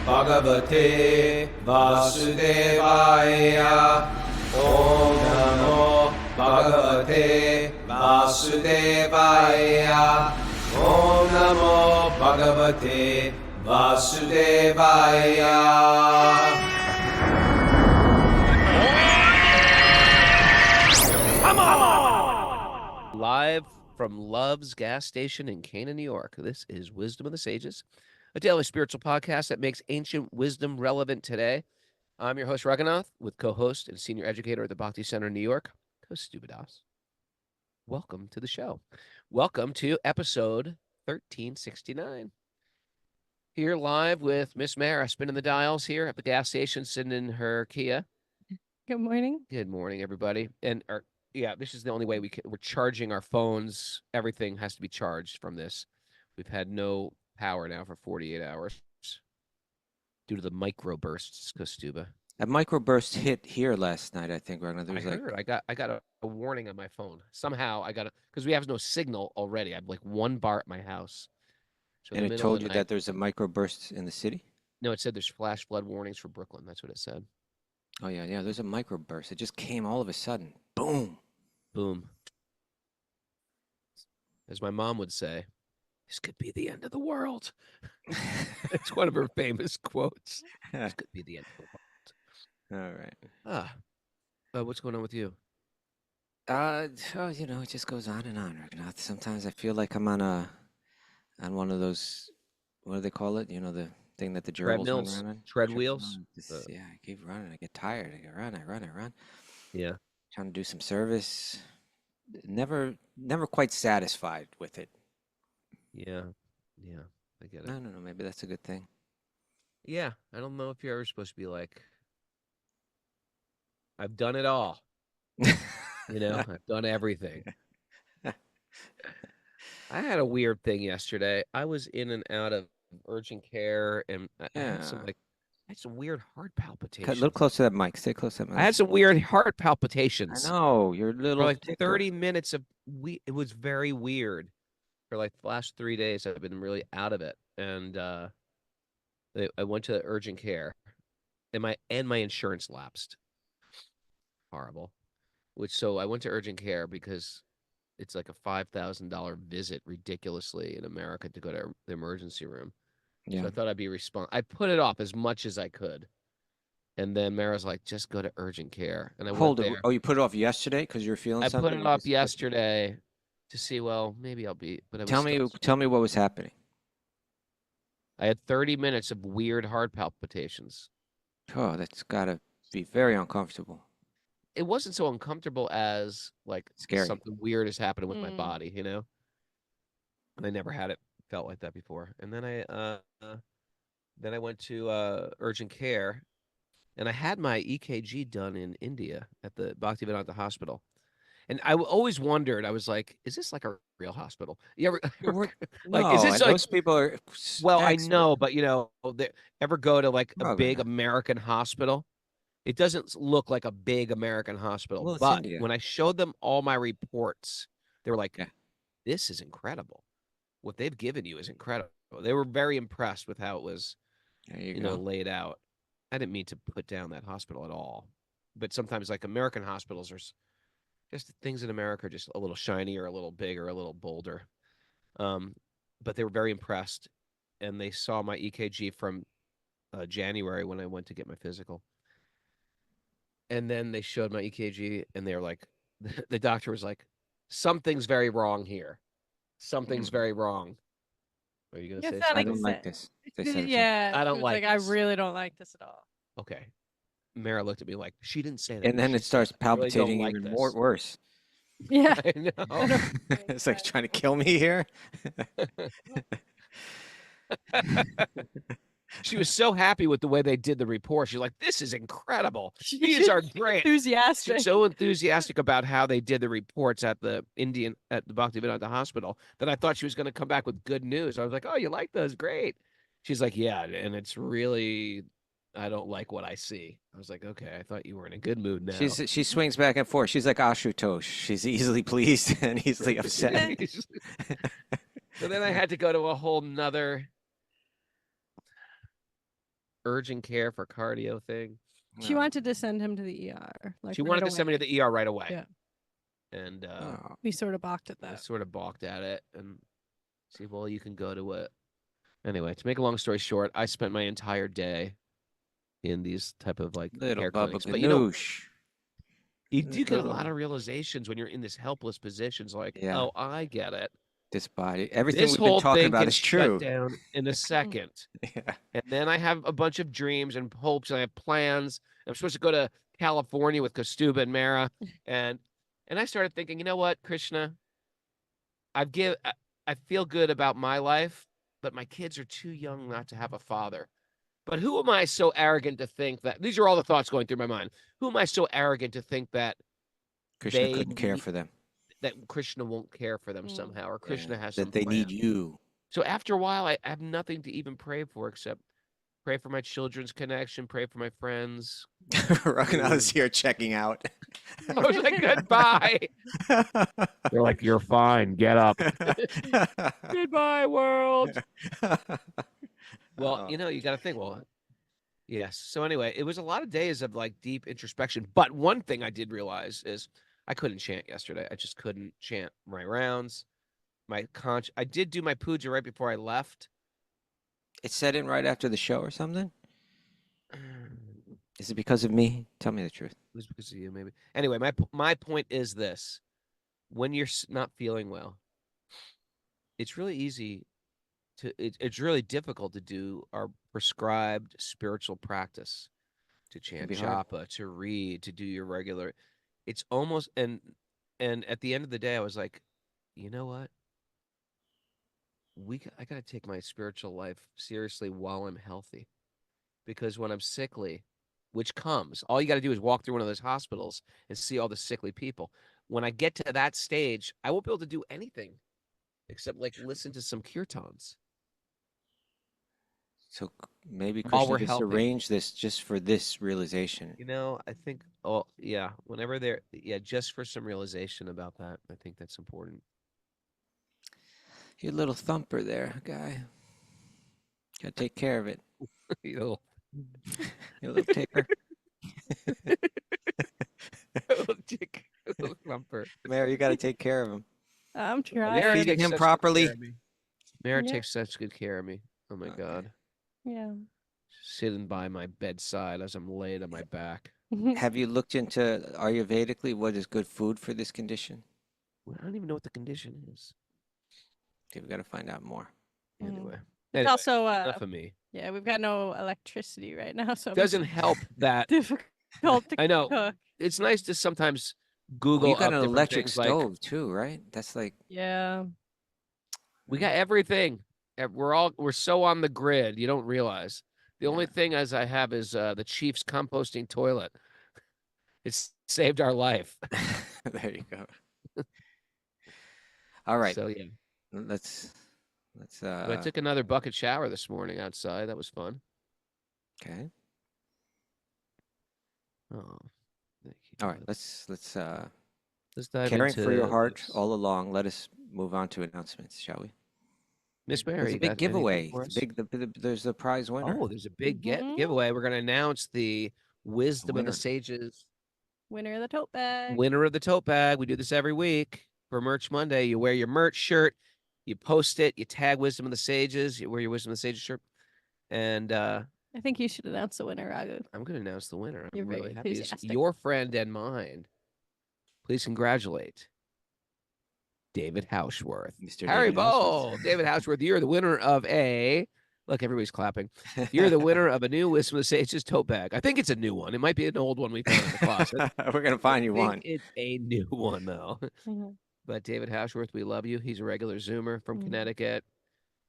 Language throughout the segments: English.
Bhagavate Vasudevaya. Om Namo Bhagavate Vasudevaya. Om Namo Bhagavate Vasudevaya. Live from Love's gas station in Cana, New York. This is Wisdom of the Sages, a daily spiritual podcast that makes ancient wisdom relevant today. I'm your host, Raghunath, with co-host and senior educator at the Bhakti Center in New York, Stupidas. Welcome to the show. Welcome to episode 1369. Here live with Miss Mara, spinning the dials here at the gas station, sitting in her Kia. Good morning. Good morning, everybody. And yeah, this is the only way we're charging our phones. Everything has to be charged from this. We've had no power now for 48 hours due to the microbursts, Kostuba. A microburst hit here last night, I think. Ragnar. I heard. I got a warning on my phone. Somehow I got because we have no signal already. I have like one bar at my house. So and it told you that there's a microburst in the city? No, it said there's flash flood warnings for Brooklyn. That's what it said. Oh, yeah. There's a microburst. It just came all of a sudden. Boom. Boom. As my mom would say, this could be the end of the world. It's one of her famous quotes. This could be the end of the world. All right. What's going on with you? It just goes on and on, Raghunath. Sometimes I feel like I'm on one of those, what do they call it? You know, the thing that the gerbils run around on? Tread wheels? Yeah, I keep running. I get tired. I run. Yeah. Trying to do some service. Never quite satisfied with it. Yeah, I get it. No, maybe that's a good thing. Yeah, I don't know if you're ever supposed to be like, I've done it all. I've done everything. I had a weird thing yesterday. I was in and out of urgent care, and I had some weird heart palpitations. A little close to that mic. Stay close to that mic. I had some weird heart palpitations. I know. You're a little. For like 30 minutes it was very weird. For like the last 3 days, I've been really out of it, and I went to urgent care, and my insurance lapsed. Horrible. So I went to urgent care because it's like a $5,000 visit, ridiculously, in America to go to the emergency room. Yeah. So I thought I'd be I put it off as much as I could. And then Mara's like, just go to urgent care. And I went there. Oh, you put it off yesterday because you're feeling something? I put it off yesterday to see, well, maybe I'll be. But tell me what was happening. I had 30 minutes of weird heart palpitations. Oh, that's got to be very uncomfortable. It wasn't so uncomfortable as like scary. Something weird is happening with my body, And I never had it felt like that before. And then I went to urgent care, and I had my EKG done in India at the Bhaktivedanta Hospital. And I always wondered, I was like, is this like a real hospital? You ever is this like, those people are well, excellent. I know, but they ever go to like a big American hospital? It doesn't look like a big American hospital, well, but India. When I showed them all my reports, they were like, this is incredible. What they've given you is incredible. They were very impressed with how it was, laid out. I didn't mean to put down that hospital at all. But sometimes like American hospitals are just things in America are just a little shinier, a little bigger, a little bolder. But they were very impressed. And they saw my EKG from January when I went to get my physical. And then they showed my EKG, and they were like, the doctor was like, something's very wrong here. Something's very wrong. Are you going to say something? I don't like this. Yeah. I don't like this. I really don't like this at all. Okay. Mara looked at me like, she didn't say that. And then it starts palpitating really even worse. Yeah. I know. It's like trying to kill me here. She was so happy with the way they did the report. She's like, this is incredible. These are great. Enthusiastic. She's so enthusiastic about how they did the reports at the Bhaktivedanta Hospital that I thought she was going to come back with good news. I was like, oh, you like those? Great. She's like, yeah, and it's really, I don't like what I see. I was like, okay, I thought you were in a good mood now. She swings back and forth. She's like Ashutosh. She's easily pleased and easily upset. So then I had to go to a whole nother urgent care for cardio thing. She wanted to send him to the ER. Like She right wanted to send me to away. the ER right away. Yeah. And we sort of balked at I that. sort of balked at it and see, well, you can go to it. Anyway, to make a long story short, I spent my entire day in these type of like Little hair Bubba clinics. But you know, Ganoush. you do get a lot of realizations when you're in this helpless positions. Like, Yeah. oh, I get it. This body, everything This we've been whole talking thing about can is shut true. down in a second. Yeah. And then I have a bunch of dreams and hopes, and I have plans. I'm supposed to go to California with Kastuba and Mara, and I started thinking, you know what, Krishna, I feel good about my life, but my kids are too young not to have a father. But who am I so arrogant to think that these are all the thoughts going through my mind? Who am I so arrogant to think that Krishna couldn't care for them. That Krishna won't care for them somehow, or Krishna has some that they plan. need you. So after a while, I have nothing to even pray for except pray for my children's connection, pray for my friends. Raghunath's here checking out. I was like, goodbye. They're like, you're fine. Get up. Goodbye, world. Well, you know, you got to think, well, yes. So anyway, it was a lot of days of like deep introspection. But one thing I did realize is I couldn't chant yesterday. I just couldn't chant my rounds. I did do my puja right before I left. It set in right after the show or something? Is it because of me? Tell me the truth. It was because of you, maybe. Anyway, my point is this. When you're not feeling well, it's really easy it's really difficult to do our prescribed spiritual practice, to chant japa, to read, to do your regular. It's almost, and at the end of the day, I was like, you know what? I got to take my spiritual life seriously while I'm healthy, because when I'm sickly, which comes, all you got to do is walk through one of those hospitals and see all the sickly people. When I get to that stage, I won't be able to do anything except like listen to some kirtans. So maybe Krishna just arranged this just for this realization. You know, I think, whenever just for some realization about that, I think that's important. You're a little thumper there, guy. Gotta take care of it. You little ticker. Little thumper. Mary, you gotta take care of him. I'm trying. Mary feeding him properly. Mary takes such good care of me. Oh my God. Yeah. Sitting by my bedside as I'm laid on my back. Have you looked into Ayurvedically what is good food for this condition? Well, I don't even know what the condition is. Okay, we got to find out more. Anyway, it's also enough of me. Yeah, we've got no electricity right now, so it doesn't help that difficult to I know. cook. It's nice to sometimes Google. You got an electric stove like, too, right? That's like we got everything. We're so on the grid. You don't realize. The only thing as I have is the Chief's composting toilet. It's saved our life. There you go. All right. So yeah. Let's I took another bucket shower this morning outside. That was fun. Okay. Oh, thank you. All right. Let's dive caring into for your heart this. all along. Let us move on to announcements, shall we? Miss Mary, there's a big giveaway. There's a prize winner. Oh, there's a big giveaway. We're going to announce the Wisdom of the Sages winner of the tote bag. Winner of the tote bag. We do this every week for Merch Monday. You wear your merch shirt, you post it, you tag Wisdom of the Sages, you wear your Wisdom of the Sages shirt, and I think you should announce the winner, Raghu. I'm going to announce the winner. You're I'm very really happy. enthusiastic. Your friend and mine. Please congratulate David Houseworth. Mr. Harry David Bowl. David Houseworth, you're the winner of look, everybody's clapping. You're the winner of a new Wisdom of the Sages tote bag. I think it's a new one. It might be an old one we found in the closet. We're going to find you one. It's a new one, though. But David Houseworth, we love you. He's a regular Zoomer from Connecticut.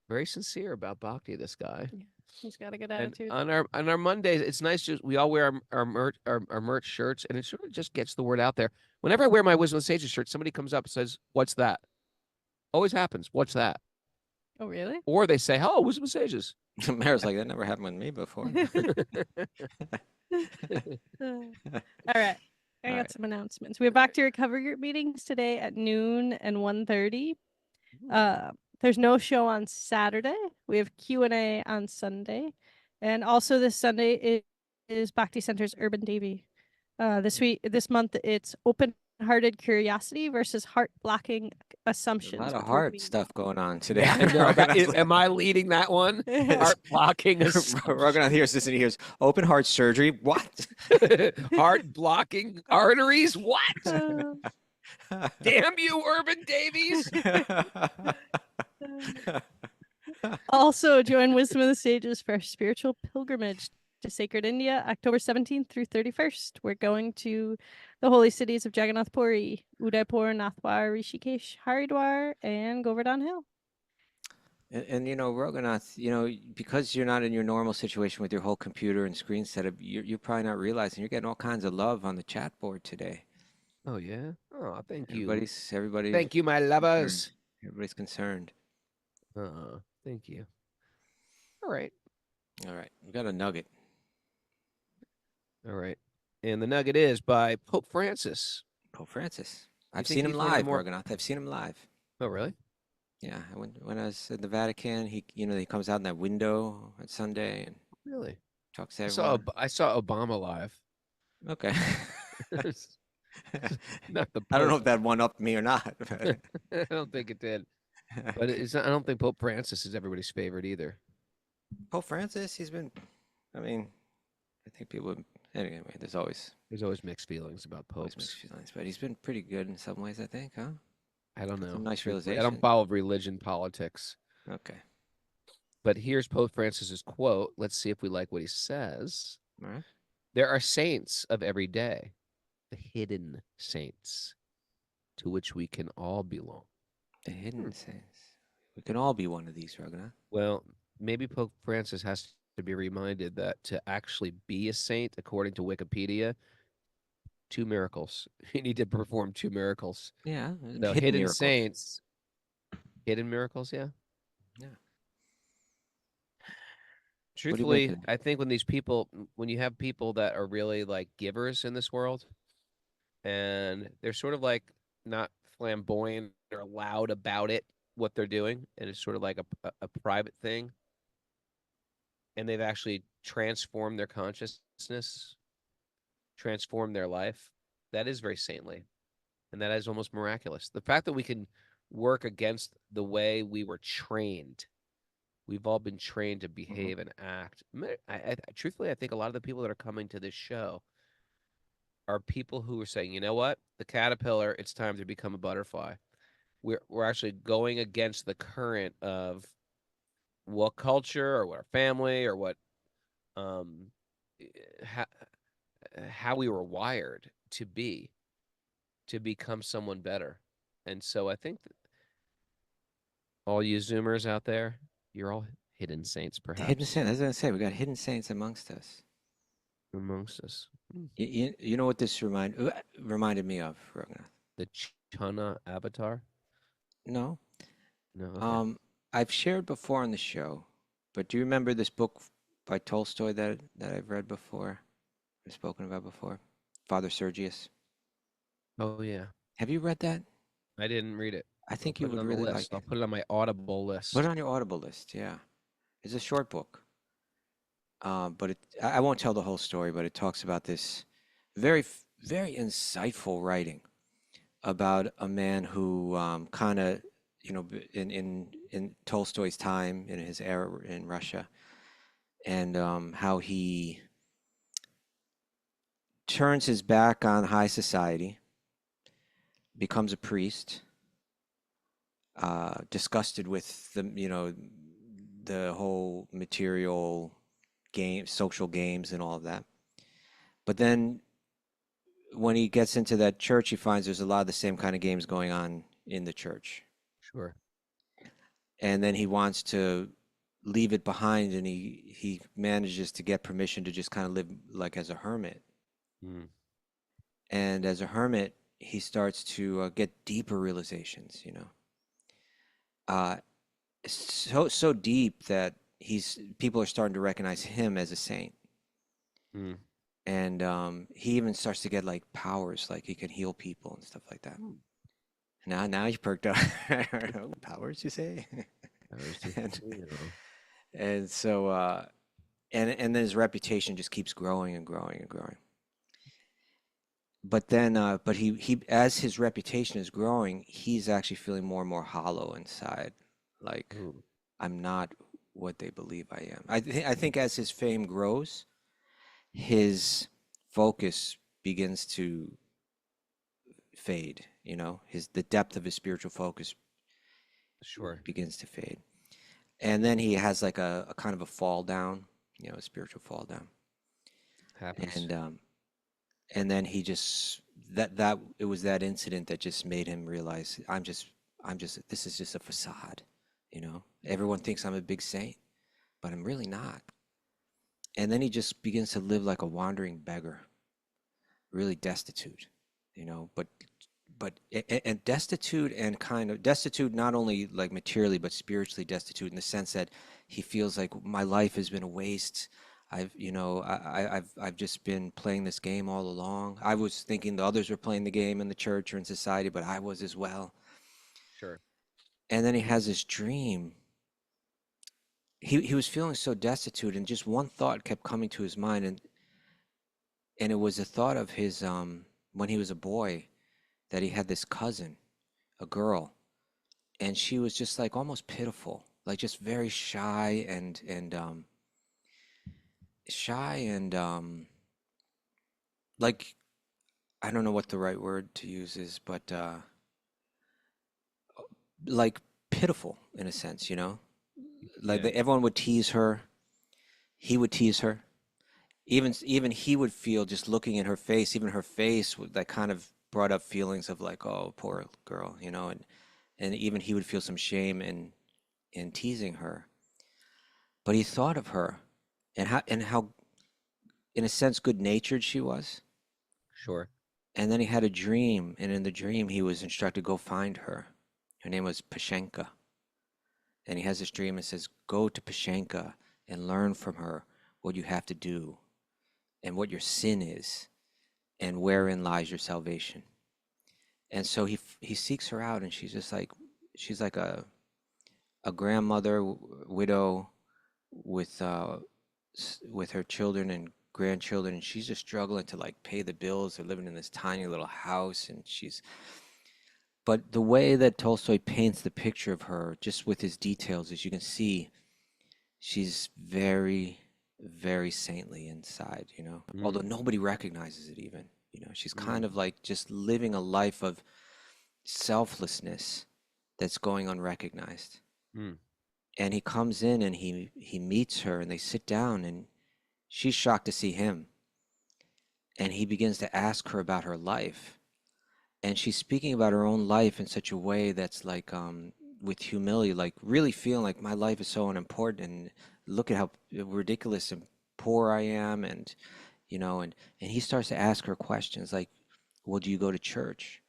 Very sincere about Bhakti, this guy. Yeah. He's got a good attitude. And on our Mondays, it's nice. We all wear our merch shirts, and it sort of just gets the word out there. Whenever I wear my Wisdom of the Sages shirt, somebody comes up and says, "What's that?" Always happens. What's that? Oh, really? Or they say, "Oh, Wisdom of the Sages." Mayor's like, that never happened with me before. All right. I got some announcements. We have Back to Recover Group meetings today at noon and 1:30. There's no show on Saturday. We have Q&A on Sunday. And also this Sunday it is Bhakti Center's Urban Devi. This month, it's open-hearted curiosity versus heart-blocking A assumptions. lot of which heart would be- stuff going on today. I know. Am I leading that one? Heart blocking Raghunath hears this and he hears open heart surgery. What? heart blocking arteries? What? Uh, Damn you, Urban Davies! Also, join Wisdom of the Sages for a spiritual pilgrimage to sacred India, October 17th through 31st. We're going to the holy cities of Jagannath Puri, Udaipur, Nathwar, Rishikesh, Haridwar, and Govardhan Hill. And Raghunath, because you're not in your normal situation with your whole computer and screen setup, you're probably not realizing you're getting all kinds of love on the chat board today. Oh yeah. Oh, thank you. Everybody's Thank you, my lovers. Everybody's concerned. Thank you. All right. All right, we got a nugget. All right. And the nugget is by Pope Francis. Pope Francis. I've think seen him he's one of the live, more- Raghunath. I've seen him live. Oh, really? Yeah, when I was at the Vatican, he comes out in that window on Sunday and Really? talks to I everyone. saw Obama live. Okay. Not the Pope. I don't know if that one upped me or not. But... I don't think it did. But I don't think Pope Francis is everybody's favorite either. Pope Francis, he's been, I think people, anyway, there's always mixed feelings about popes. mixed feelings, but he's been pretty good in some ways, I think, huh? I don't know. Some nice Truthfully, realization. I don't follow religion politics. Okay. But here's Pope Francis's quote. Let's see if we like what he says. All right. There are saints of every day, the hidden saints, to which we can all belong. The hidden saints. We can all be one of these, Raghunath. Well, maybe Pope Francis has to be reminded that to actually be a saint, according to Wikipedia, 2 miracles. You need to perform 2 miracles. Yeah. No, hidden miracles. Saints. Hidden miracles, yeah. Yeah. Truthfully, I think when you have people that are really like givers in this world, and they're sort of like not flamboyant or loud about it, what they're doing, and it's sort of like a private thing, and they've actually transformed their consciousness, transformed their life, that is very saintly, and that is almost miraculous. The fact that we can work against the way we were trained. We've all been trained to behave and act. Truthfully, I think a lot of the people that are coming to this show are people who are saying, you know what? The caterpillar, it's time to become a butterfly. We're actually going against the current of what culture or what our family or what how we were wired to become someone better. And so I think that all you Zoomers out there, you're all hidden saints, perhaps. Hidden saints. I was going to say, we got hidden saints amongst us. You know what this reminded me of, Raghunath? The Chana avatar? No. No. Okay. I've shared before on the show, but do you remember this book by Tolstoy that I've read before? I've spoken about before? Father Sergius. Oh, yeah. Have you read that? I didn't read it. I think you would really like it. I'll put it on my Audible list. Put it on your Audible list, yeah. It's a short book. But I won't tell the whole story, but it talks about this very, very insightful writing about a man who kind of, in Tolstoy's time, in his era in Russia, and how he turns his back on high society, becomes a priest, disgusted with the whole material social games and all of that. But then when he gets into that church, he finds there's a lot of the same kind of games going on in the church. Sure. And then he wants to leave it behind, and he manages to get permission to just kind of live like as a hermit. And as a hermit, he starts to get deeper realizations, so deep that people are starting to recognize him as a saint. And he even starts to get like powers, like he can heal people and stuff like that. Now he's perked up. Powers, you say? And so then his reputation just keeps growing and growing and growing. But then, but he as his reputation is growing, he's actually feeling more and more hollow inside, like Ooh, I'm not what they believe I am. I think as his fame grows, his focus begins to fade. You know, the depth of his spiritual focus sure. begins to fade, and then he has like a kind of a fall down, you know, a spiritual fall down, Happens. and then he just that it was that incident that just made him realize I'm just this is just a facade, you know. Everyone thinks I'm a big saint, but I'm really not. And then he just begins to live like a wandering beggar, really destitute, you know, and destitute, and kind of destitute not only like materially but spiritually destitute, in the sense that he feels like my life has been a waste. I've you know I've just been playing this game all along. I was thinking the others were playing the game in the church or in society, but I was as well. Sure. And then he has this dream. He was feeling so destitute, and just one thought kept coming to his mind, and it was a thought of his when he was a boy, that he had this cousin, a girl, and she was just like almost pitiful, like just very shy and like I don't know what the right word to use is, but like pitiful in a sense, you know, like Yeah. everyone would tease her, he would tease her, even he would feel just looking at her face, even her face would that kind of brought up feelings of like, oh, poor girl, you know, and even he would feel some shame in teasing her. But he thought of her, and how in a sense good natured she was. Sure. And then he had a dream, and in the dream he was instructed, go find her. Her name was Pashenka. And he has this dream and says, go to Pashenka and learn from her what you have to do and what your sin is and wherein lies your salvation. And so he seeks her out, and she's like a grandmother, widow, with with her children and grandchildren, and she's just struggling to like pay the bills. They're living in this tiny little house, and but the way that Tolstoy paints the picture of her, just with his details, as you can see, she's very, very saintly inside, you know, although nobody recognizes it even, you know, she's kind of like just living a life of selflessness that's going unrecognized. Mm. And he comes in and he meets her, and they sit down, and she's shocked to see him. And he begins to ask her about her life. And she's speaking about her own life in such a way that's like with humility, like really feeling like my life is so unimportant, and look at how ridiculous and poor I am, and you know, and he starts to ask her questions like, well, do you go to church?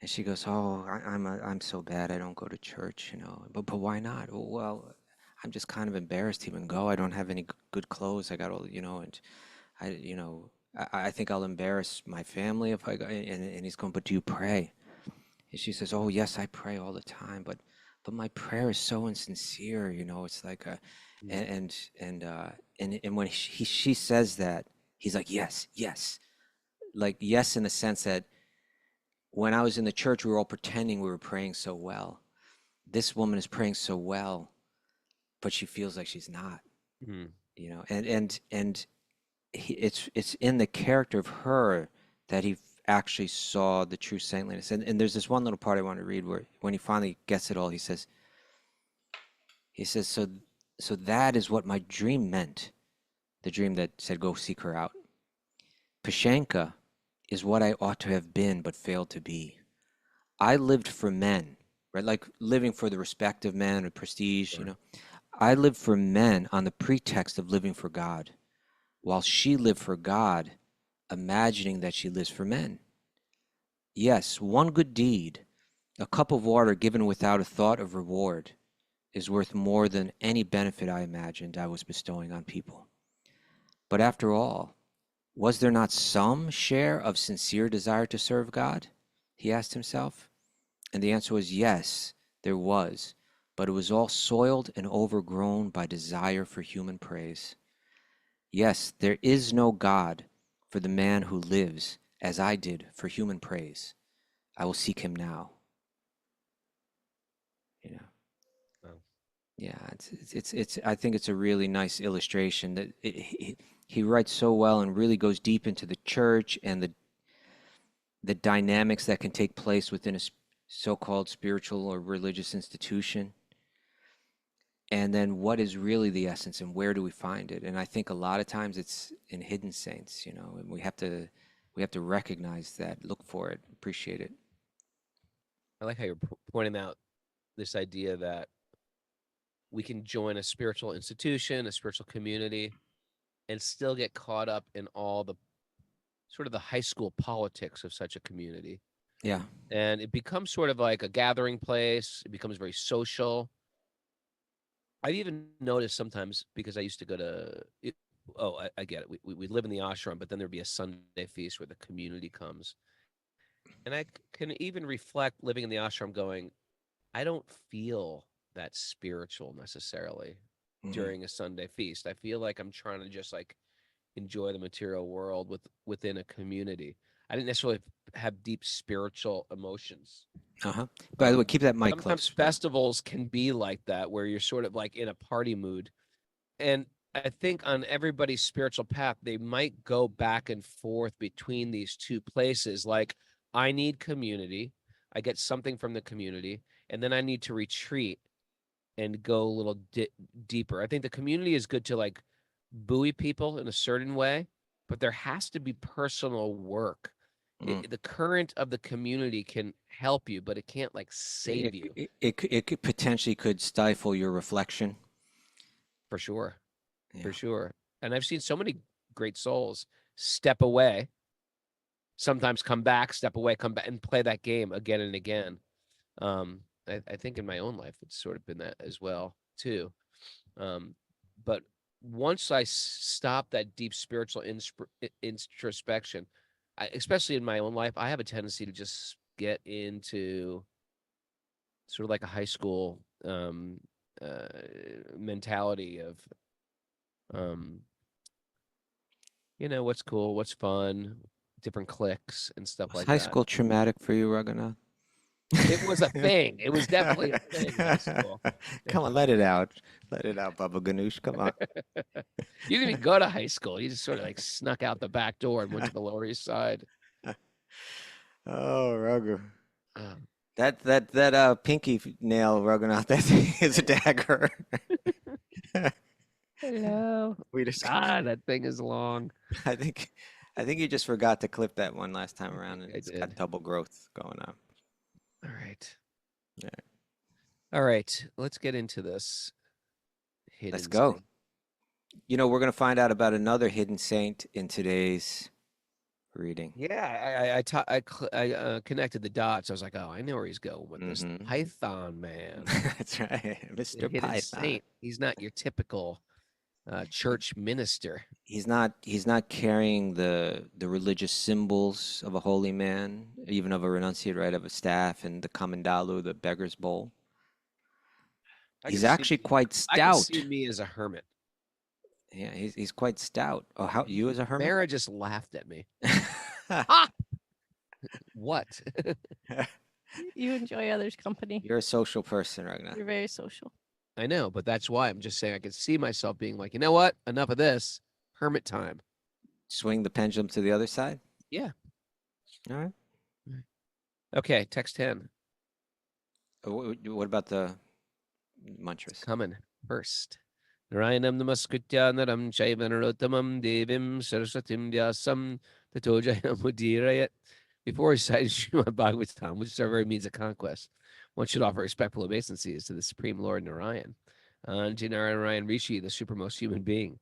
And she goes, oh, I'm so bad I don't go to church, you know. But why not? Well, I'm just kind of embarrassed to even go. I don't have any good clothes. I got all, you know, and you know, I think I'll embarrass my family if I go. And he's going, but do you pray? And she says, oh yes, I pray all the time, but my prayer is so insincere, you know. It's like a, and when she says that, he's like, yes, yes, like yes, in the sense that when I was in the church, we were all pretending we were praying so well. This woman is praying so well, but she feels like she's not, Mm. you know. It's in the character of her that he actually saw the true saintliness. And there's this one little part I want to read where when he finally gets it all, he says, so that is what my dream meant. The dream that said, go seek her out. Pashenka is what I ought to have been, but failed to be. I lived for men, right? Like living for the respect of men or prestige, you Sure. know. I lived for men on the pretext of living for God, while she lived for God, imagining that she lives for men. Yes, one good deed, a cup of water given without a thought of reward, is worth more than any benefit I imagined I was bestowing on people. But after all, was there not some share of sincere desire to serve God? He asked himself. And the answer was yes, there was. but it was all soiled and overgrown by desire for human praise. Yes, there is no God for the man who lives as I did for human praise. I will seek him now. You know. Oh. Yeah, it's I think it's a really nice illustration that he writes so well and really goes deep into the church and the dynamics that can take place within a so-called spiritual or religious institution. And then what is really the essence and where do we find it? And I think a lot of times it's in hidden saints, you know, and we have to recognize that, look for it, appreciate it. I like how you're pointing out this idea that we can join a spiritual institution, a spiritual community, and still get caught up in all the sort of the high school politics of such a community. Yeah. And it becomes sort of like a gathering place. It becomes very social. I've even noticed sometimes because I used to go to I get it. We live in the ashram, but then there'd be a Sunday feast where the community comes. And I can even reflect living in the ashram going, I don't feel that spiritual necessarily during a Sunday feast. I feel like I'm trying to just like enjoy the material world within a community. I didn't necessarily have deep spiritual emotions. Uh-huh. By the way, keep that mic Sometimes close. festivals can be like that, where you're sort of like in a party mood. And I think on everybody's spiritual path, they might go back and forth between these two places. Like, I need community. I get something from the community, and then I need to retreat and go a little deeper. I think the community is good to like buoy people in a certain way, but there has to be personal work. The current of the community can help you, but it can't like save you. It could potentially could stifle your reflection. For sure. Yeah. For sure. And I've seen so many great souls step away, sometimes come back, step away, come back, and play that game again and again. I think in my own life, it's sort of been that as well, too. But once I stop that deep spiritual introspection, especially in my own life, I have a tendency to just get into sort of like a high school mentality of, what's cool, what's fun, different cliques and stuff Was like high that. school traumatic for you, Raghunath? It was a thing. It was definitely a thing in high school. Come on, let it out. Let it out, Baba Ganoush. Come on. You didn't even go to high school. You just sort of like snuck out the back door and went to the Lower East Side. Oh, Raghu. Um, That pinky nail, Raghunath, that is a dagger. Hello. We just God, that thing is long. I think you just forgot to clip that one last time around, and I it's got did. double growth going on. All right. Yeah. All right. Let's get into this. Let's go. Saint. You know, we're going to find out about another hidden saint in today's reading. Yeah, I connected the dots. I was like, oh, I know where he's going with this. The Python man. That's right, The Mr. hidden Python. saint. He's not your typical church minister. He's not carrying the religious symbols of a holy man, even of a renunciate, right, of a staff and the kamandalu, the beggar's bowl. He's actually quite I can stout. see me as a hermit. Yeah, he's quite stout. Oh, how you as a hermit? Mara just laughed at me. Ah! What? You enjoy others' company. You're a social person, Ragnar. You're very social. I know, but that's why I'm just saying I can see myself being like, you know what? Enough of this. Hermit time. Swing the pendulum to the other side? Yeah. All right. Okay, text 10. What about the mantras? Coming first. Narayanam namaskritya naram chaiva narottamam devim saraswatim vyasam tato jayamudirayat. Before reciting Srimad Bhagavatam, which is our very means of conquest, one should offer respectful obeisances to the Supreme Lord Narayan, to Narayan Rishi, the supermost human being,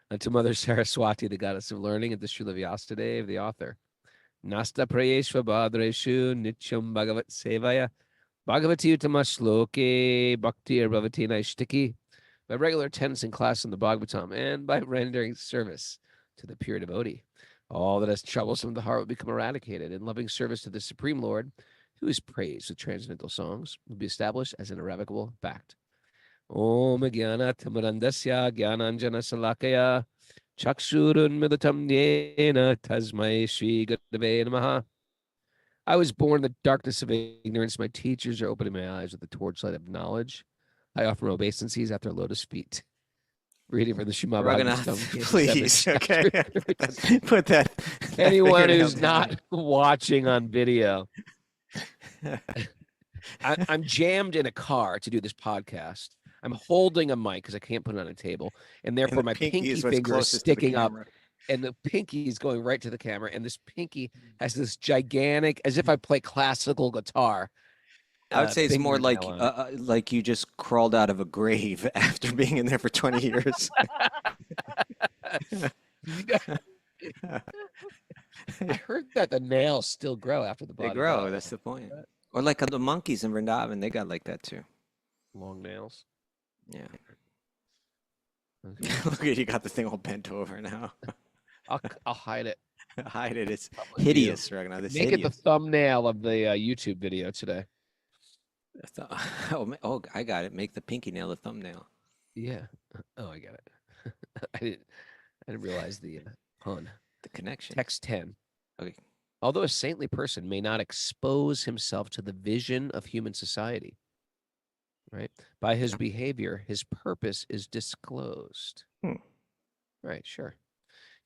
and to Mother Saraswati, the goddess of learning, and to Srila Vyasadeva, the author. Nasta prayeshva bhadreshu nityam bhagavat sevaya bhagavati utamashloke bhaktir bhavati naishtiki. By regular attendance in class in the Bhagavatam and by rendering service to the pure devotee, all that is troublesome of the heart will become eradicated, and loving service to the Supreme Lord, who is praised with transcendental songs, will be established as an irrevocable fact. Om Jnana Tamarandasya Jnananjana Salakaya Chakshurun Milatam Yena Tasmai Shri Gurave Namaha. I was born in the darkness of ignorance. My teachers are opening my eyes with the torchlight of knowledge. I offer obeisances at their lotus feet. Reading from the Srimad Raghunath, Bhagavatam, please. chapter Okay. 36. Put that Anyone who's fingernail not down. watching on video, I'm jammed in a car to do this podcast. I'm holding a mic because I can't put it on a table, and therefore And the my pinky is pinky what's finger is closest to the sticking up, camera. and the pinky is going right to the camera, and this pinky has this gigantic, as if I play classical guitar, I would say it's more fingernail on it. like you just crawled out of a grave after being in there for 20 years. I heard that the nails still grow after the They body grow. dies. That's the point. Or like the monkeys in Vrindavan, they got like that too. Long nails. Yeah. Okay. Look at you, got the thing all bent over now. I'll hide it. Hide it. It's Public view. hideous, Ragnar. It's Make it the hideous. thumbnail of the YouTube video today. Oh, I got it. Make the pinky nail the thumbnail. Yeah. Oh, I got it. I didn't realize the pun. The connection. Text 10. Okay. Although a saintly person may not expose himself to the vision of human society, right? By his behavior, his purpose is disclosed. Right, sure.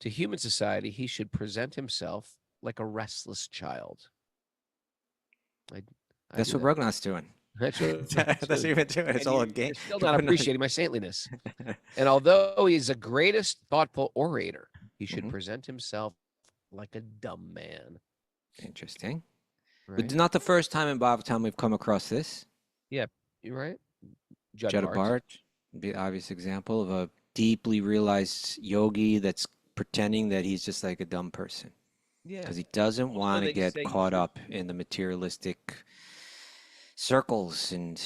To human society, he should present himself like a restless child. That's what Ragnar's doing. That's what That's even doing. It's all a game. You're still not appreciating my saintliness. And although he's the greatest thoughtful orator, he should present himself like a dumb man. Interesting. Right? But not the first time in Bhagavatam we've come across this. Yeah, you're right. Jadabhart, the obvious example of a deeply realized yogi that's pretending that he's just like a dumb person. Yeah. Because he doesn't want to get caught up in the materialistic circles and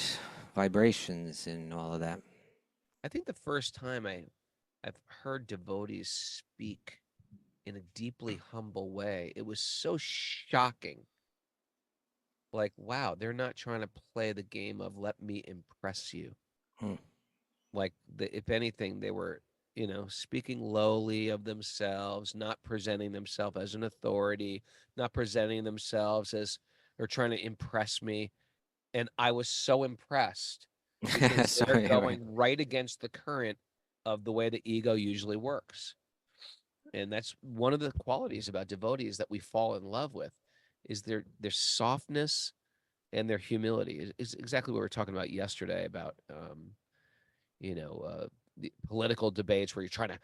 vibrations and all of that. I think the first time I've heard devotees speak in a deeply humble way, it was so shocking. Like, wow, they're not trying to play the game of let me impress you. Like, if anything, they were, speaking lowly of themselves, not presenting themselves as an authority, not presenting themselves as, or trying to impress me. And I was so impressed because they're going right against the current of the way the ego usually works. And that's one of the qualities about devotees that we fall in love with, is their softness and their humility. Is exactly what we were talking about yesterday about, the political debates where you're trying to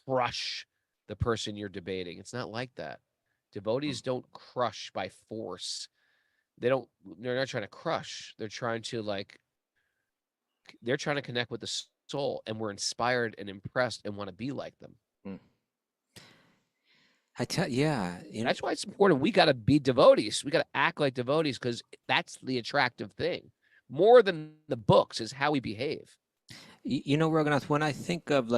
crush the person you're debating. It's not like that. Devotees don't crush by force. They're not trying to crush. They're trying to connect with the soul, and we're inspired and impressed and want to be like them. That's why it's important. We got to be devotees. We got to act like devotees, because that's the attractive thing. More than the books is how we behave. Raghunath, when I think of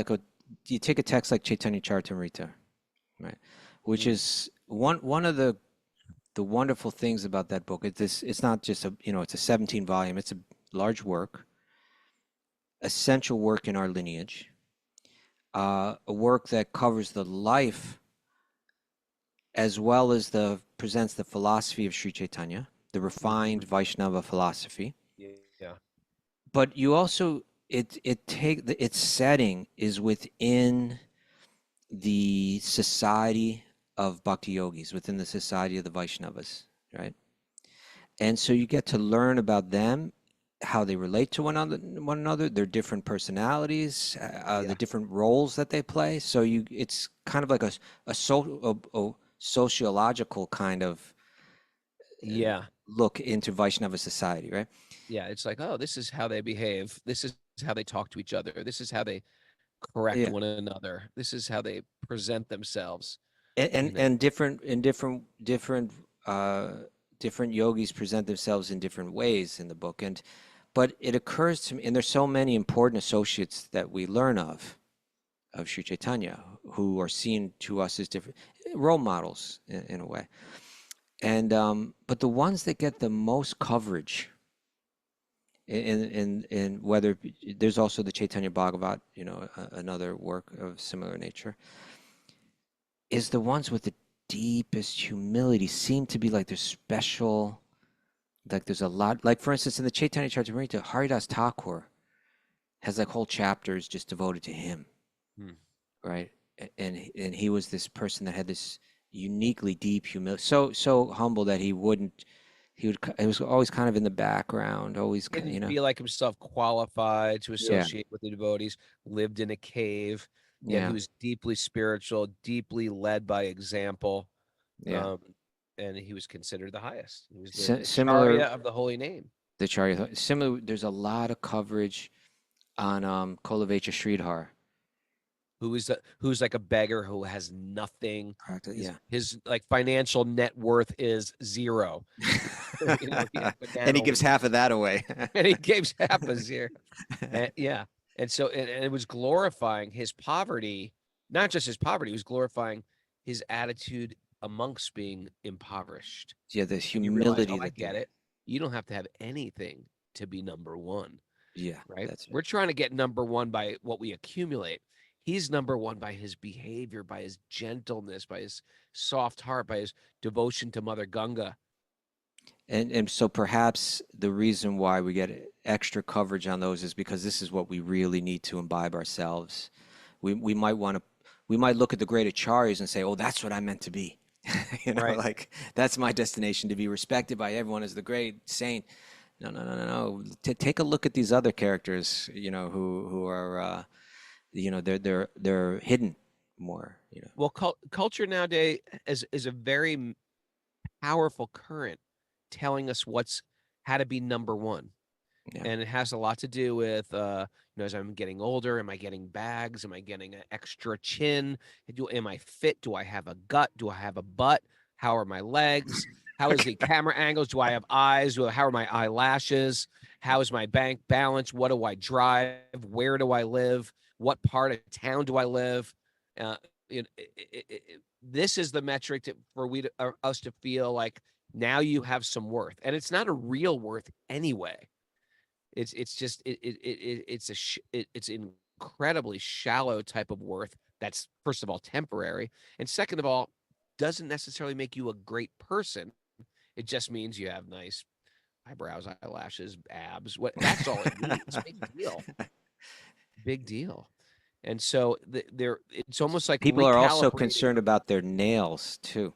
you take a text like Chaitanya Charitamrita, right, which is one of the wonderful things about that book. It's not just it's a 17 volume. It's a large work, essential work in our lineage, a work that covers the life as well as presents the philosophy of Sri Chaitanya, the refined Vaisnava philosophy. Yeah. But you also its setting is within the society of bhakti yogis, within the society of the Vaishnavas, right? And so you get to learn about them, how they relate to one another, their different personalities, the different roles that they play. So it's kind of like a sociological kind of look into Vaishnava society, right? Yeah, it's like, oh, this is how they behave. This is how they talk to each other. This is how they correct one another. This is how they present themselves. And different yogis present themselves in different ways in the book. But it occurs to me, and there's so many important associates that we learn of Sri Chaitanya, who are seen to us as different role models in a way. And but the ones that get the most coverage in whether there's also the Chaitanya Bhagavat, another work of similar nature, is the ones with the deepest humility seem to be like there's special, like there's a lot, like for instance, in the Chaitanya Charitamrita, Haridas Thakur has like whole chapters just devoted to him, right? And he was this person that had this uniquely deep humility, so humble that he was always kind of in the background, always, Didn't feel like himself qualified to associate with the devotees, lived in a cave, yet he was deeply spiritual, deeply led by example. And he was considered the highest. He was the similar Acharya of the holy name. The Charya. Similar, there's a lot of coverage on Kolavecha Sridhar. Who's like a beggar who has nothing. Yeah. His like financial net worth is zero. And he gives half of that away. And he gives half a zero. And so it was glorifying his poverty, not just his poverty, it was glorifying his attitude amongst being impoverished. Yeah, the humility. I get it. You don't have to have anything to be number one. Yeah. Right. That's it. We're trying to get number one by what we accumulate. He's number one by his behavior, by his gentleness, by his soft heart, by his devotion to Mother Ganga. And so perhaps the reason why we get extra coverage on those is because this is what we really need to imbibe ourselves. We might look at the great acharyas and say, oh, that's what I meant to be. Right. Like that's my destination, to be respected by everyone as the great saint. No. Take a look at these other characters, who are, they're hidden more, Well, culture nowadays is a very powerful current telling us how to be number one. Yeah. And it has a lot to do with, as I'm getting older, am I getting bags? Am I getting an extra chin? Am I fit? Do I have a gut? Do I have a butt? How are my legs? How is the camera angles? Do I have eyes? How are my eyelashes? How is my bank balance? What do I drive? Where do I live? What part of town do I live? This is the metric for us to feel like now you have some worth, and it's not a real worth anyway. It's just it's an incredibly shallow type of worth that's, first of all, temporary, and second of all, doesn't necessarily make you a great person. It just means you have nice eyebrows, eyelashes, abs. That's all it means. Big deal. And so it's almost like people are also concerned about their nails too.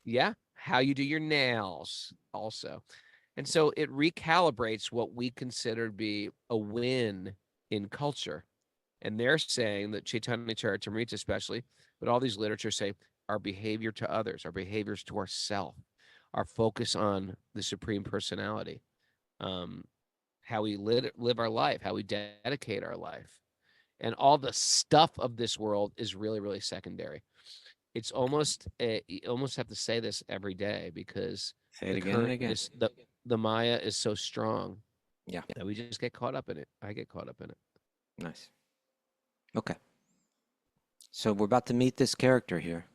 Yeah, how you do your nails also. And so it recalibrates what we consider to be a win in culture. And they're saying that Chaitanya Charitamrita especially, but all these literatures say our behavior to others, our behaviors to ourselves, our focus on the Supreme Personality, how we live our life, how we dedicate our life. And all the stuff of this world is really, really secondary. It's almost, you almost have to say this every day because say it again and again. The Maya is so strong. Yeah. That we just get caught up in it. I get caught up in it. Nice. Okay. So we're about to meet this character here.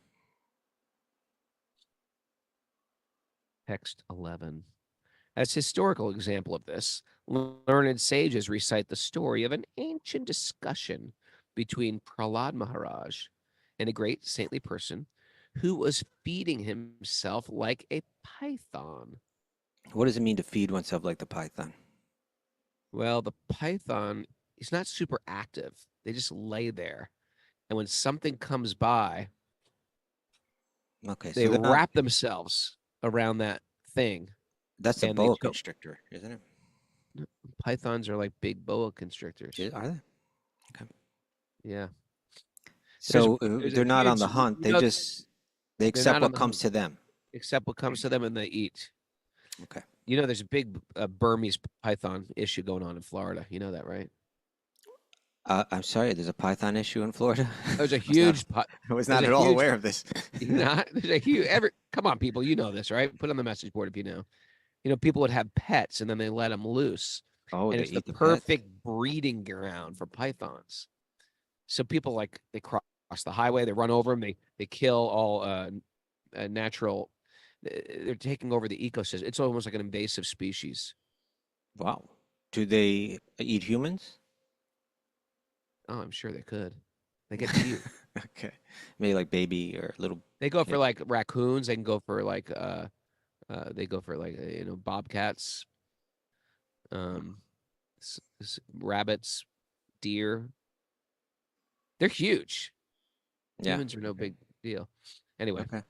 Text 11. As historical example of this, learned sages recite the story of an ancient discussion between Pralahd Maharaj and a great saintly person who was feeding himself like a python. What does it mean to feed oneself like the python? Well, the python is not super active. They just lay there. And when something comes by, they wrap themselves around that thing. That's a boa constrictor, isn't it? Pythons are like big boa constrictors. Are they? Okay. Yeah. So they're not on the hunt. They accept what comes to them. Accept what comes to them, and they eat. Okay. There's a big Burmese python issue going on in Florida. You know that, right? I'm sorry. There's a python issue in Florida. There's a huge. I was not at all aware of this. There's a huge. Come on, people. You know this, right? Put it on the message board if you know. People would have pets and then they let them loose. Oh, and they it's eat the perfect breeding ground for pythons. So people they cross the highway, they run over them, they kill all natural. They're taking over the ecosystem. It's almost like an invasive species. Wow. Do they eat humans? Oh, I'm sure they could. They get cute. Okay. Maybe like baby or little They go for kid. like raccoons. They can go for like bobcats, um, rabbits, deer. They're huge. Yeah. Humans are no big deal. Anyway, Okay.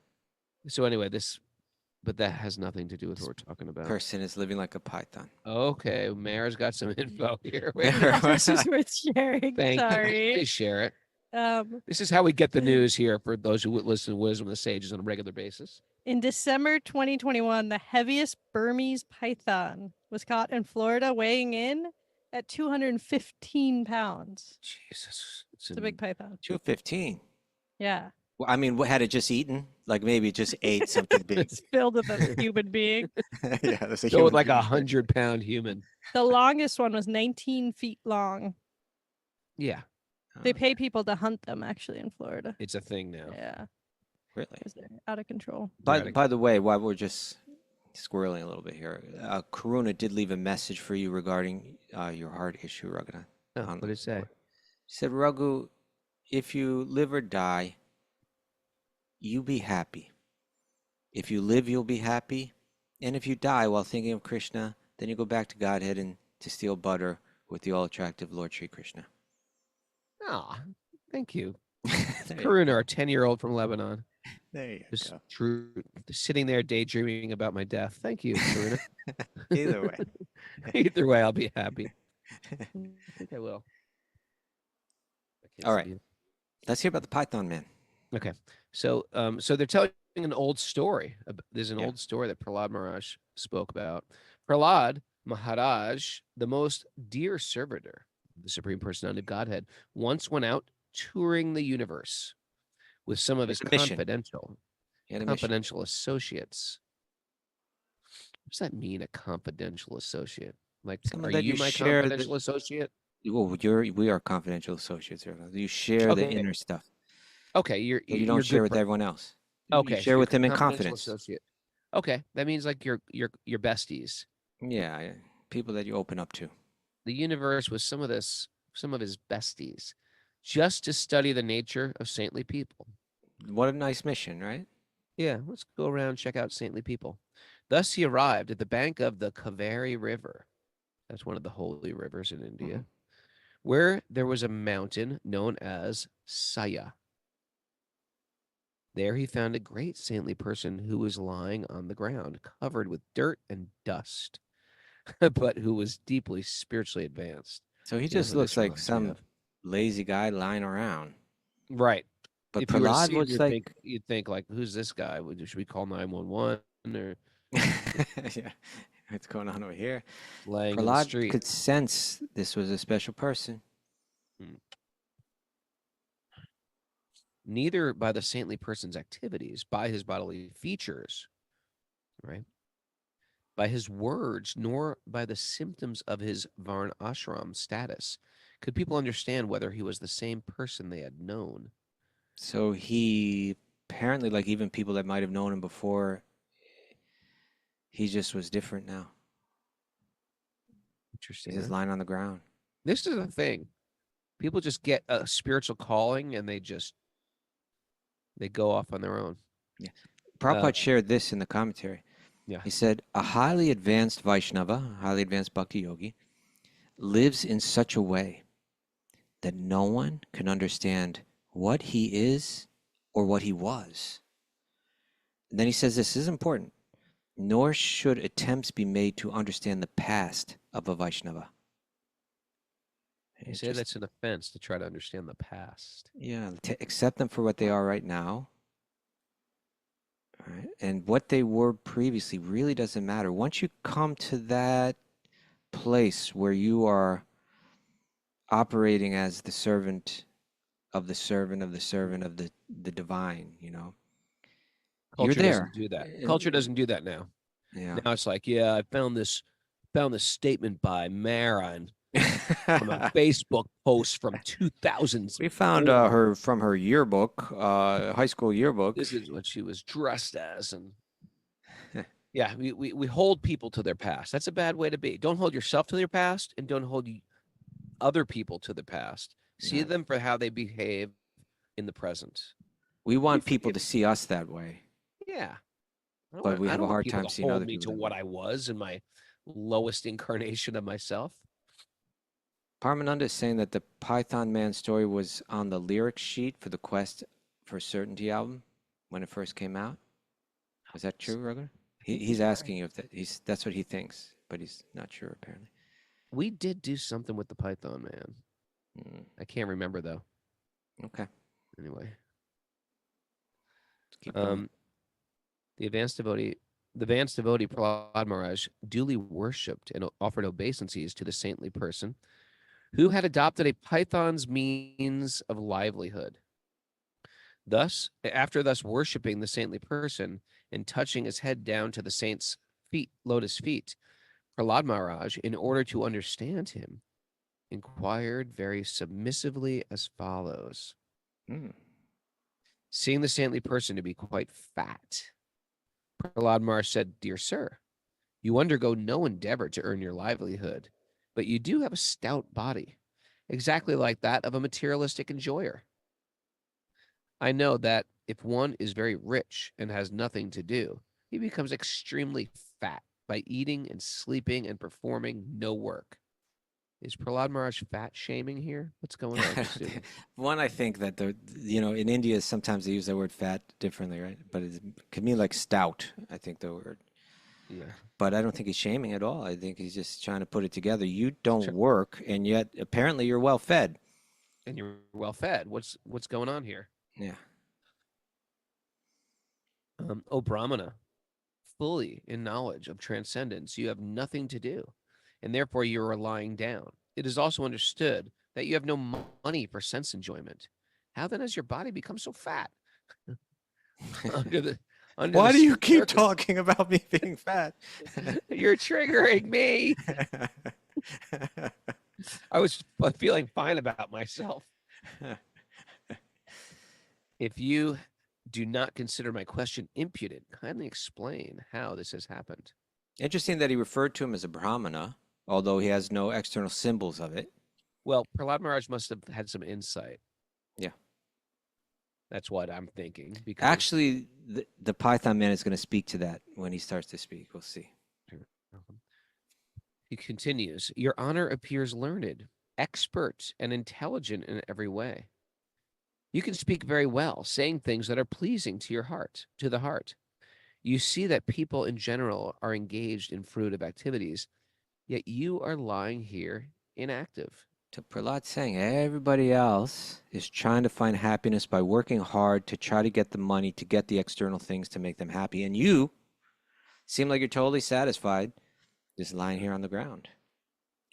but that has nothing to do with what we're talking about. Person is living like a python. Okay, Mayor's got some info here. This is worth sharing. Thank you. Sorry. Please share it. Um, This is how we get the news here for those who listen to Wisdom of the Sages on a regular basis. in December 2021, the heaviest Burmese python was caught in Florida, weighing in at 215 pounds. Jesus. It's a big python. 215. Yeah. Well, I mean, what had it just eaten? Like maybe it just ate something big. It's filled with a human being. Yeah, that's a Go human with like being. 100-pound human. The longest one was 19 feet long. Yeah, They pay people to hunt them actually in Florida. it's a thing now. Yeah, Really? because they're out of control. By the way, while we're just squirreling a little bit here, Karuna did leave a message for you regarding your heart issue, Raghunath. Oh, what did it say? She said, Raghu, if you live or die, you be happy. If you live, you'll be happy. And if you die while thinking of Krishna, then you go back to Godhead and to steal butter with the all-attractive Lord Sri Krishna. Ah, thank you. There you Karuna, our 10-year-old from Lebanon, There you just go. sitting there daydreaming about my death. Thank you, Karuna. Either way. Either way, I'll be happy. I think I will. I can't All right. see it. Let's hear about the Python Man. Okay. So they're telling an old story. There's an Yeah. old story that Pralahd Maharaj spoke about. Pralahd Maharaj, the most dear servitor of the Supreme Personality of Godhead, once went out touring the universe with some of his Like a mission. He had a mission. confidential associates. What does that mean, a confidential associate? Like, Someone are that you you my share the- confidential associate? Well, we are confidential associates here. You share the Okay. inner stuff Okay, you're that you you're don't good share with per- everyone else. Okay, You so share you're with them in confidential confidence. associate. Okay, that means like you're besties. Yeah, people that you open up to. The universe was some of his besties, just to study the nature of saintly people. What a nice mission, right? Yeah, let's go around, check out saintly people. Thus he arrived at the bank of the Kaveri River. That's one of the holy rivers in India, where there was a mountain known as Saya. There he found a great saintly person who was lying on the ground, covered with dirt and dust, but who was deeply spiritually advanced. So he You know just who looks this like reminds me some of? lazy guy lying around. Right. But If you were to Pralahd see him, was like, you'd think like, who's this guy? Should we call 911 or yeah, what's going on over here? laying in the Pralahd street? could sense this was a special person. Neither by the saintly person's activities, by his bodily features, right? By his words, nor by the symptoms of his Varn ashram status, could people understand whether he was the same person they had known. So he apparently, like even people that might have known him before, he just was different now. Interesting. He's just huh? lying on the ground. This is the thing. People just get a spiritual calling and they go off on their own. Yeah. Prabhupada shared this in the commentary. Yeah. He said, a highly advanced Vaishnava, highly advanced bhakti yogi, lives in such a way that no one can understand what he is or what he was. And then he says this is important. Nor should attempts be made to understand the past of a Vaishnava. You say that's an offense to try to understand the past. Yeah, to accept them for what they are right now. Right? And what they were previously really doesn't matter. Once you come to that place where you are operating as the servant of the servant of the servant of the divine, you know, Culture you're there. doesn't do that. Culture doesn't do that now. Yeah. Now it's like, yeah, I found this statement by Marin from a Facebook post from 2000. We found her from her yearbook, high school yearbook. This is what she was dressed as, and Yeah, we hold people to their past. That's a bad way to be. Don't hold yourself to your past, and don't hold other people to the past. See Yeah. them for how they behave in the present. We want Be people to forgiving. see us that way, Yeah. but we I have don't a want hard people time to seeing hold other me people to that what way. I was in my lowest incarnation of myself. Parmananda is saying that the Python Man story was on the lyric sheet for the Quest for Certainty album when it first came out. Is that true, Rugger? I think He's he's right. asking you if that's what he thinks, but he's not sure apparently. We did do something with the Python Man. Mm, I can't remember though. okay, Anyway, let's keep going. the advanced devotee, the advanced devotee Prahlad Maharaj duly worshipped and offered obeisances to the saintly person who had adopted a python's means of livelihood. Thus, after thus worshipping the saintly person and touching his head down to the saint's feet, lotus feet, Prahlad Maharaj, in order to understand him, inquired very submissively as follows. Mm. Seeing the saintly person to be quite fat, Prahlad Maharaj said, "Dear sir, you undergo no endeavor to earn your livelihood, but you do have a stout body, exactly like that of a materialistic enjoyer. I know that if one is very rich and has nothing to do, he becomes extremely fat by eating and sleeping and performing no work. Is Prahlad Maharaj fat shaming here? What's going on, student? One, I think that in India sometimes they use the word fat differently, right? But it could mean like stout, I think the word. Yeah. But I don't think he's shaming at all. I think he's just trying to put it together. You don't Sure. work, and yet apparently you're well fed. And you're well fed. What's going on here? Yeah. O Brahmana, fully in knowledge of transcendence, you have nothing to do, and therefore you are lying down. It is also understood that you have no money for sense enjoyment. How then has your body become so fat? under the Why do you keep circum- talking about me being fat? You're triggering me. I was feeling fine about myself. If you do not consider my question impudent, kindly explain how this has happened. Interesting that he referred to him as a Brahmana, although he has no external symbols of it. Well, Prahlad Maharaj must have had some insight. Yeah. That's what I'm thinking. Because Actually, the Python Man is going to speak to that when he starts to speak. We'll see. He continues, Your Honor appears learned, expert, and intelligent in every way. You can speak very well, saying things that are pleasing to your heart, to the heart. You see that people in general are engaged in fruitive activities, yet you are lying here inactive. To Prahlad saying everybody else is trying to find happiness by working hard to try to get the money, to get the external things to make them happy. And you seem like you're totally satisfied just lying here on the ground.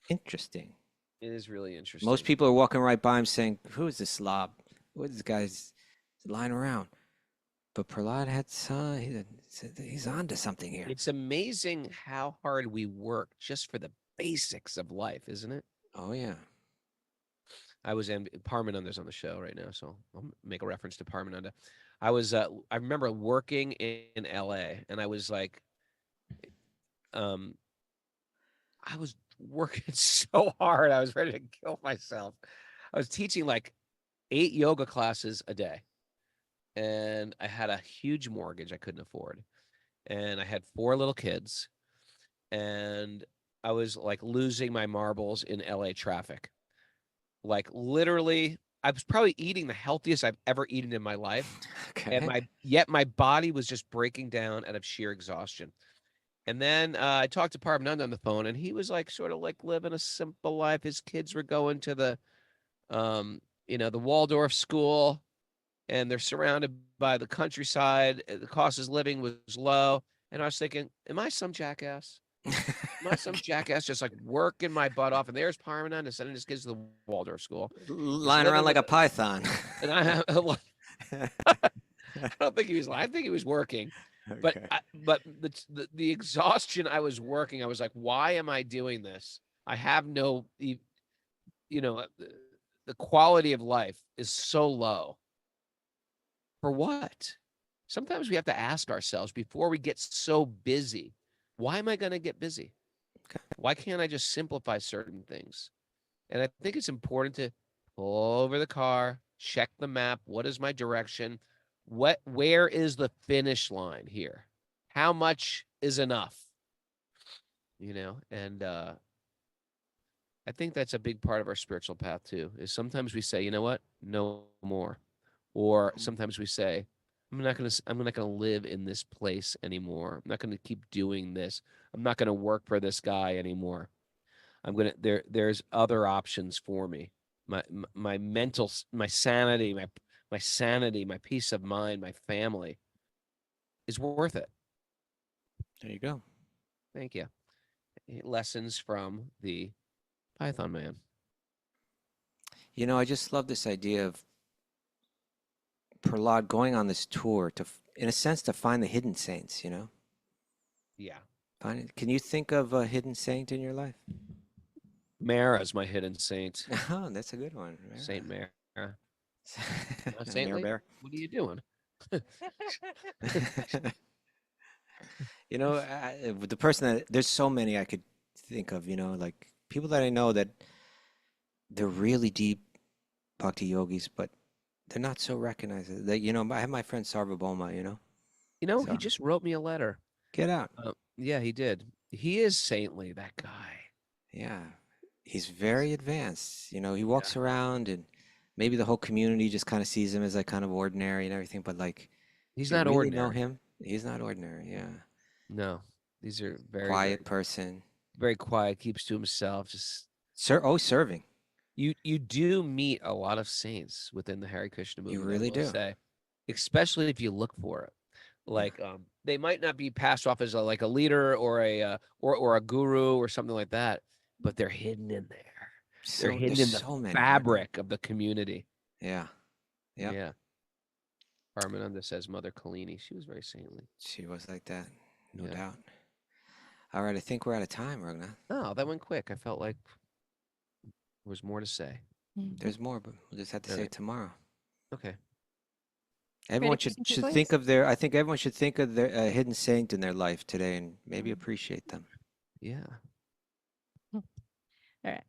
Interesting. It is really interesting. Most people are walking right by him saying, who is this slob? What is this guy's lying around? But Prahlad had he's on to something here. It's amazing how hard we work just for the basics of life, isn't it? Oh, yeah. I was in Parmananda's on the show right now, so I'll make a reference to Parmananda. I remember working in LA, and I was like, I was working so hard. I was ready to kill myself. I was teaching like 8 yoga classes a day, and I had a huge mortgage I couldn't afford, and I had 4 little kids, and I was like losing my marbles in LA traffic. Like literally, I was probably eating the healthiest I've ever eaten in my life. Okay. And my body was just breaking down out of sheer exhaustion. And then I talked to Parmananda on the phone, and he was like sort of like living a simple life. His kids were going to the the Waldorf school, and they're surrounded by the countryside. The cost of living was low. And I was thinking, am I some jackass? Am I some jackass just like working my butt off? And there's Parmananda sending his kids to the Waldorf school. Lying around like a python. And I don't think he was lying. I think he was working. But Okay. but the exhaustion I was working, I was like, why am I doing this? I have no, the quality of life is so low. For what? sometimes we have to ask ourselves before we get so busy, why am I going to get busy? Okay. Why can't I just simplify certain things? And I think it's important to pull over the car, check the map. What is my direction? Where is the finish line here? How much is enough? And I think that's a big part of our spiritual path too, is sometimes we say, you know what? No more. Or sometimes we say, I'm not gonna live in this place anymore. I'm not gonna keep doing this. I'm not gonna work for this guy anymore. There's other options for me. My mental, my sanity, my peace of mind, my family is worth it. There you go. Thank you. Lessons from the Python Man. I just love this idea of Pralahd going on this tour in a sense, to find the hidden saints, Yeah. Can you think of a hidden saint in your life? Mara is my hidden saint. Oh, that's a good one. Mara. Saint Mara. Mara Saintly? Bear. What are you doing? The person there's so many I could think of, like people that I know that they're really deep bhakti yogis, but they're not so recognized. I have my friend Sarvabhauma, He So- just wrote me a letter. Get out. Yeah, he did. He is saintly, that guy. Yeah. He's very advanced. He walks around and maybe the whole community just kind of sees him as like kind of ordinary and everything, but like He's if you not really ordinary. know him, he's not ordinary. Yeah. No, these are very Quiet person. very quiet, keeps to himself. Just Serving. you do meet a lot of saints within the Hare Krishna movement. really I will do. say, especially if you look for it. Like they might not be passed off as a leader or a guru or something like that, but they're hidden in there. They're hidden in the so many, fabric of the community. Yeah. Yep. Yeah. Paramananda says Mother Kalini. She was very saintly. She was like that, no Yeah. doubt. All right, I think we're out of time, Raghunath. Oh, that went quick. I felt like there was more to say. There's more, but we'll just have to All say right. tomorrow. Okay. Everyone Ready for should some think takeaways? of I think everyone should think of their hidden saint in their life today and maybe appreciate them. Yeah. All right.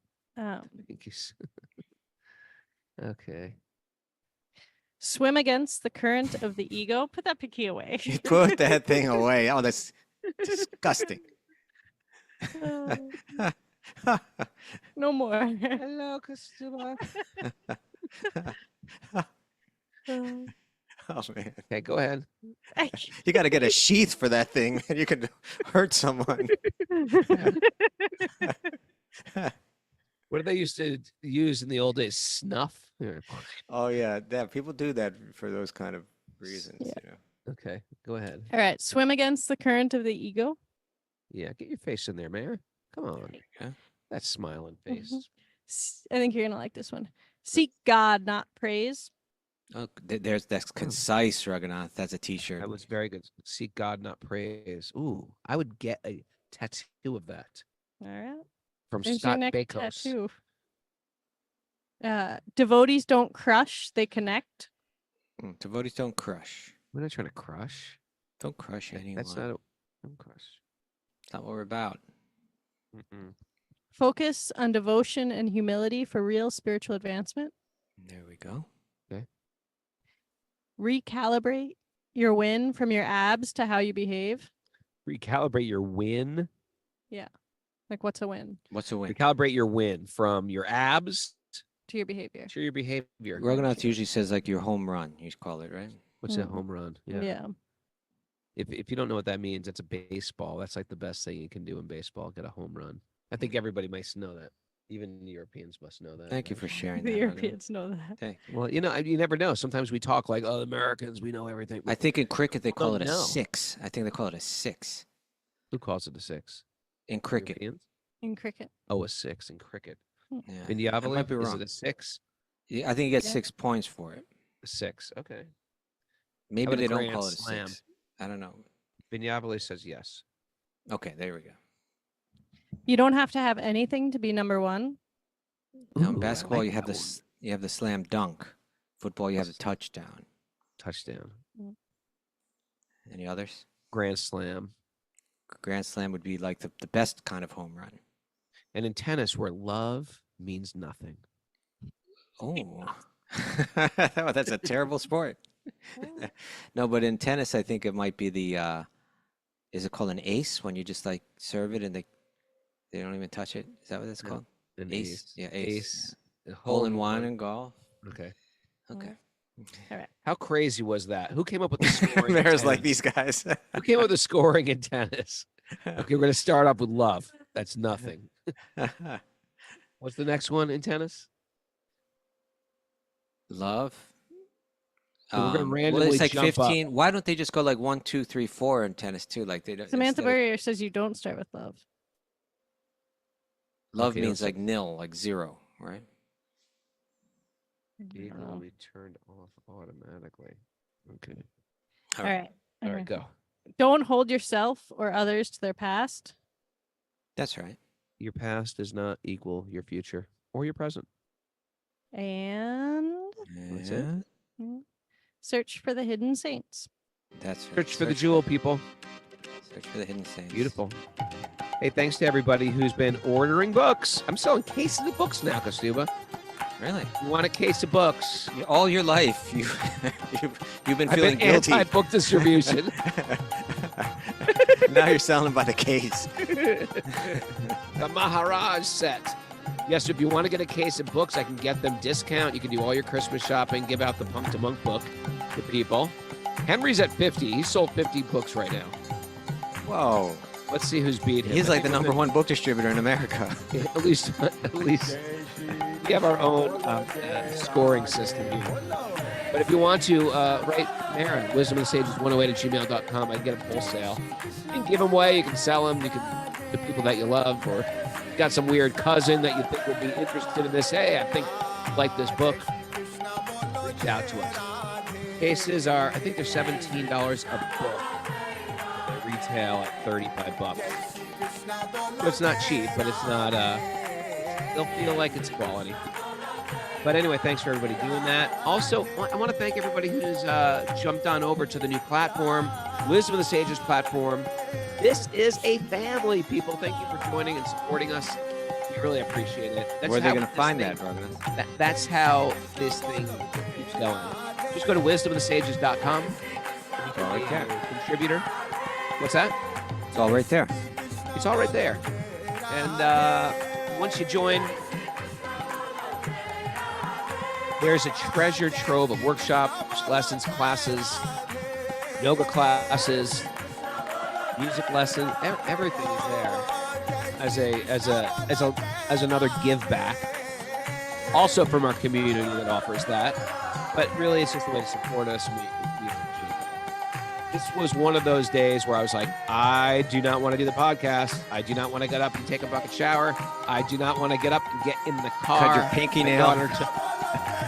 Okay. Swim against the current of the ego. Put that picky away. Put that thing away. Oh, that's disgusting. No more. Hello, Castilla. Oh man, Okay, go ahead. you got to get a sheath for that thing, man. You could hurt someone. What did they used to use in the old days? Snuff? Oh yeah, people do that for those kind of reasons. Yeah. Okay, go ahead. All right. Swim against the current of the ego. Yeah, get your face in there, Mayor. Come on. Yeah. That smiling face. I think you're gonna like this one. Seek God, not praise. Oh, that's concise, Raghunath. That's a T-shirt. That was very good. Seek God, not praise. Ooh, I would get a tattoo of that All right. from There's your Scott next Bakos. tattoo. Devotees don't crush; they connect. Devotees don't crush. We're not trying to crush. Don't crush anyone. That's not a don't crush. That's not what we're about. Mm-mm. Focus on devotion and humility for real spiritual advancement. There we go. Recalibrate your win from your abs to how you behave. Recalibrate your win. Like, what's a win What's a win? Recalibrate your win from your abs to your behavior? to your behavior. Raghunath usually says like your home run. You call it, right? What's a Mhm. home run? Yeah. If you don't know what that means, that's a baseball. That's like the best thing you can do in baseball. Get a home run. I think everybody must know that. Even the Europeans must know that. Thank you for sharing The that. Raghunath. Europeans know that. Thank you. Well, you never know. Sometimes we talk like, oh, the Americans, we know everything. I think in cricket they call don't it a know. 6. I think they call it a 6 Who calls it a 6? in cricket. Europeans? In cricket. Oh, a 6 in cricket. Yeah. I Vinyavali, might be is wrong. it a 6? Yeah, I think you get Yeah. 6 points for it. A 6. Okay. Maybe would they don't agree on call it a slam. 6. I don't know. Vinyavali says yes. Okay, there we go. You don't have to have anything to be number one. Now Ooh, in I basketball, like you have that this. You have the slam dunk. Football, you have the touchdown. touchdown. Any others? Grand Slam. Grand Slam would be like the best kind of home run. And in tennis, where love means nothing. Oh, oh, that's a terrible sport. No, but in tennis, I think it might be the, is it called an ace when you just like serve it and they don't even touch it? Is that what it's No, called? An Ace. Yeah, ace. Ace. A Hole in one in golf. Okay. Okay. All right. How crazy was that? Who came up with the scoring? in There's like tennis? these guys. Who came up with the scoring in tennis? Okay, we're going to start off with love. That's nothing. What's the next one in tennis? Love. So we're gonna Well, randomly it's like jump up. 15. Why don't they just go like 1, 2, 3, 4 in tennis too? Like they don't. Samantha instead of- Burrier says you don't start with love. Love Okay, means let's- like nil, like 0, right? Vehicle will be turned off automatically. Okay. All right. All right, go. Don't hold yourself or others to their past. That's right. Your past does not equal your future or your present. And That's it. search for the hidden saints. That's right. Search for the jewel, people. Search for the hidden saints. Beautiful. Hey, thanks to everybody who's been ordering books. I'm selling cases of books now, Kostuba. Really? You want a case of books? All your life, you've been feeling I've been guilty. anti-book distribution. Now you're selling by the case. The Maharaj set. Yes, if you want to get a case of books, I can get them discount. You can do all your Christmas shopping, give out the Punk to Monk book to people. Henry's at 50. He's sold 50 books right now. Whoa. Let's see who's beat him. He's I like the think #1 book distributor in America. at least we have our own scoring system here. But if you want to, write Aaron, wisdomofthesages108@gmail.com. I can get them wholesale. You can give them away. You can sell them. You can to people that you love, or you got some weird cousin that you think would be interested in this. Hey, I think I like this book. Reach out to us. Cases are, I think they're $17 a book. They retail at $35. So it's not cheap, but it's not. They'll feel like it's quality. But anyway, thanks for everybody doing that. Also, I want to thank everybody who's jumped on over to the new platform, Wisdom of the Sages platform. This is a family, people. Thank you for joining and supporting us. We really appreciate it. That's Where are they how going to this find thing- that, brother? That's how this thing keeps going. Just go to wisdomofthesages.com. You can all be right there. a contributor. What's that? It's all right there. It's all right there. And once you join, there's a treasure trove of workshops, lessons, classes, yoga classes, music lessons. Everything is there as another give back. Also from our community that offers that. But really, it's just a way to support us. We appreciate that. This was one of those days where I was like, I do not want to do the podcast. I do not want to get up and take a bucket shower. I do not want to get up and get in the car. Cut your pinky My nail. daughter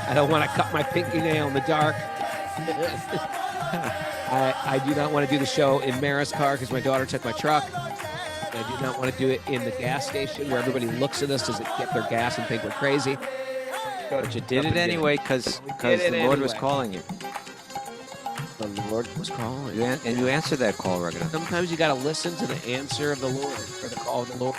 I don't want to cut my pinky nail in the dark. I do not want to do the show in Mara's car because my daughter took my truck. I do not want to do it in the gas station where everybody looks at us to get their gas and think we're crazy. But you did it anyway because We did it the Lord was anyway. calling you. The Lord was calling. And you answered that call, Raghunath. Sometimes you got to listen to the answer of the Lord or the call of the Lord.